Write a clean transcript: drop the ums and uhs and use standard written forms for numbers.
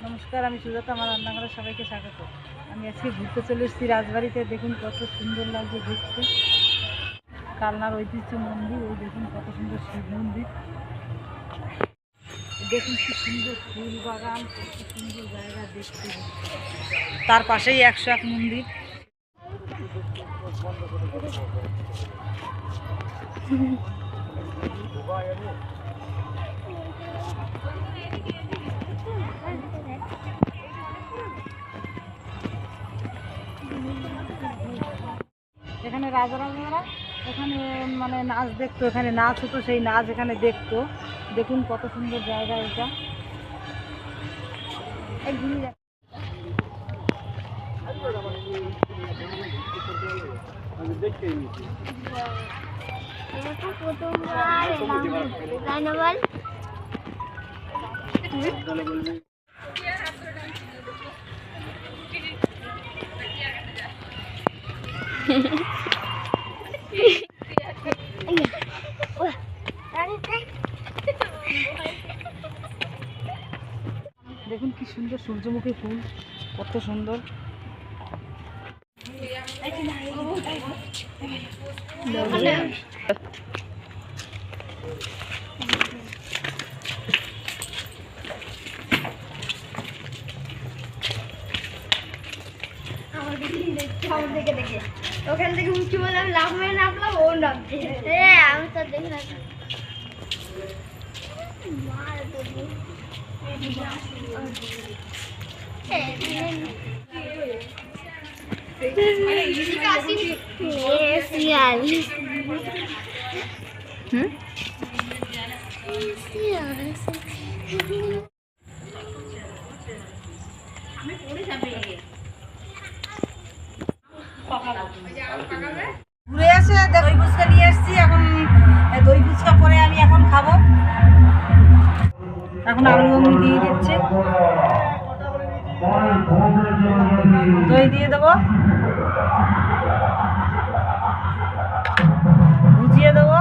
নমস্কার, আমি সুজাতা। আমার রান্নাঘরে সবাইকে স্বাগত। আমি আজকে ঘুরতে চলে এসেছি রাজবাড়িতে। দেখুন কত সুন্দর লাগছে দেখতে। কালনার ঐতিহ্য মন্দির। ওই দেখুন কত সুন্দর শিব মন্দির। দেখুন কি সুন্দর ফুল বাগান, কত সুন্দর জায়গা দেখতে। তার পাশেই 101 মন্দির। এখানে রাজারা এখানে মানে নাচ দেখতো, এখানে নাচ হতো, সেই নাচ এখানে দেখতো। দেখুন কত সুন্দর জায়গা এটা। দেখুন কি সুন্দর সূর্যমুখী ফুল, কত সুন্দর। দেখে ওখান থেকে উঁচু বলে আমি লাভ মেরে নামলাম, ও নামছে। আমি তো দেখি না। ঘুরে এসে দই ফুচকা নিয়ে এসেছি। এখন দই ফুচকা করে আমি এখন খাবো। এখন আলু অমনি দিয়ে দিচ্ছে, দই দিয়ে দেবো, ভুজিয়ে দেবো।